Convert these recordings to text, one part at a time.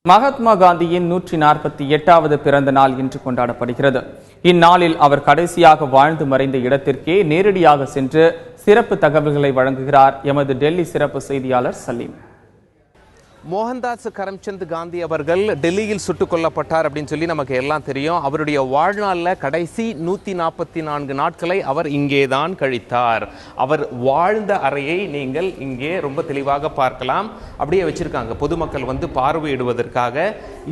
மகாத்மா காந்தியின் 148வது பிறந்த நாள் இன்று கொண்டாடப்படுகிறது. இந்நாளில் அவர் கடைசியாக வாழ்ந்து மறைந்த இடத்திற்கே நேரடியாக சென்று சிறப்பு தகவல்களை வழங்குகிறார் எமது டெல்லி சிறப்பு செய்தியாளர் சலீம். மோகன்தாஸ் கரம்சந்த் காந்தி அவர்கள் டெல்லியில் சுட்டுக் கொல்லப்பட்டார் அப்படின்னு சொல்லி நமக்கு எல்லாம் தெரியும். அவருடைய வாழ்நாளில் கடைசி 144 நாட்களை அவர் இங்கே தான் கழித்தார். அவர் வாழ்ந்த அறையை நீங்கள் இங்கே ரொம்ப தெளிவாக பார்க்கலாம். அப்படியே வச்சிருக்காங்க. பொதுமக்கள் வந்து பார்வையிடுவதற்காக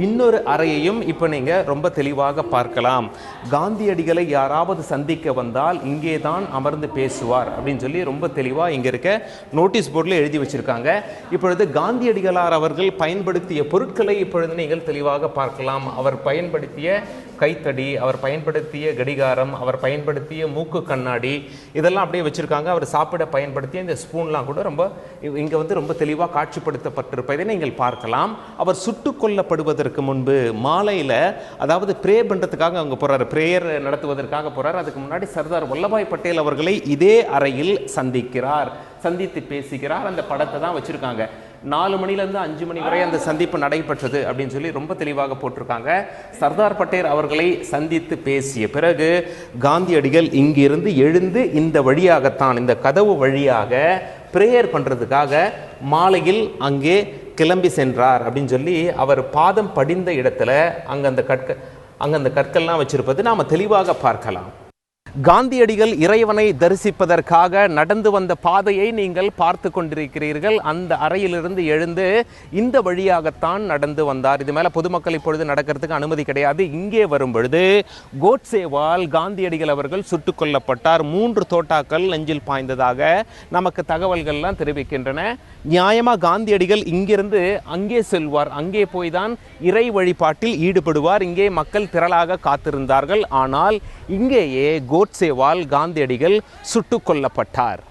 இன்னொரு அறையையும் இப்போ நீங்கள் ரொம்ப தெளிவாக பார்க்கலாம். காந்தியடிகளை யாராவது சந்திக்க வந்தால் இங்கே தான் அமர்ந்து பேசுவார் அப்படின்னு சொல்லி ரொம்ப தெளிவாக இங்கே இருக்க நோட்டீஸ் போர்டில் எழுதி வச்சிருக்காங்க. இப்பொழுது காந்தியடிகளார் அவர்கள் பயன்படுத்திய பொருட்களை இப்பொழுது நீங்கள் தெளிவாக பார்க்கலாம். அவர் பயன்படுத்திய கைத்தடி, அவர் பயன்படுத்திய கடிகாரம், அவர் பயன்படுத்திய மூக்கு கண்ணாடி, இதெல்லாம் அப்படியே வச்சிருக்காங்க. அவர் சாப்பிட பயன்படுத்திய இந்த ஸ்பூன்லாம் கூட ரொம்ப இங்கே வந்து ரொம்ப தெளிவாக காட்சிப்படுத்தப்பட்டிருப்பதை நீங்கள் பார்க்கலாம். அவர் சுட்டுக் கொல்லப்படுவதற்கு முன்பு மாலையில், அதாவது ப்ரே பண்ணுறதுக்காக அவங்க போகிறார், ப்ரேயர் நடத்துவதற்காக போகிறார். அதுக்கு முன்னாடி சர்தார் வல்லபாய் பட்டேல் அவர்களை இதே அறையில் சந்தித்து பேசுகிறார். அந்த படத்தை தான் வச்சிருக்காங்க. 4 மணிலேருந்து 5 மணி வரை அந்த சந்திப்பு நடைபெற்றது அப்படின்னு சொல்லி ரொம்ப தெளிவாக போட்டிருக்காங்க. சர்தார் பட்டேல் அவர்களை சந்தித்து பேசிய பிறகு காந்தியடிகள் இங்கிருந்து எழுந்து இந்த வழியாகத்தான், இந்த கதவு வழியாக பிரேயர் பண்ணுறதுக்காக மாலையில் அங்கே கிளம்பி சென்றார் அப்படின்னு சொல்லி அவர் பாதம் படிந்த இடத்துல அங்கே அந்த கற்கள்லாம் வச்சிருப்பது நாம் தெளிவாக பார்க்கலாம். காந்தியடிகள் இறைவனை தரிசிப்பதற்காக நடந்து வந்த பாதையை நீங்கள் பார்த்து கொண்டிருக்கிறீர்கள். அந்த அறையிலிருந்து எழுந்து இந்த வழியாகத்தான் நடந்து வந்தார். இது மேலே பொதுமக்கள் இப்பொழுது நடக்கிறதுக்கு அனுமதி கிடையாது. இங்கே வரும் பொழுது கோட்சேவால் காந்தியடிகள் அவர்கள் சுட்டுக் கொல்லப்பட்டார். 3 தோட்டாக்கள் நெஞ்சில் பாய்ந்ததாக நமக்கு தகவல்கள்லாம் தெரிவிக்கின்றன. நியாயமாக காந்தியடிகள் இங்கிருந்து அங்கே செல்வார், அங்கே போய் தான் இறை வழிபாட்டில் ஈடுபடுவார். இங்கே மக்கள் திரளாக காத்திருந்தார்கள். ஆனால் இங்கேயே கோட்சேவால் காந்தியடிகள் சுட்டுக் கொல்லப்பட்டார்.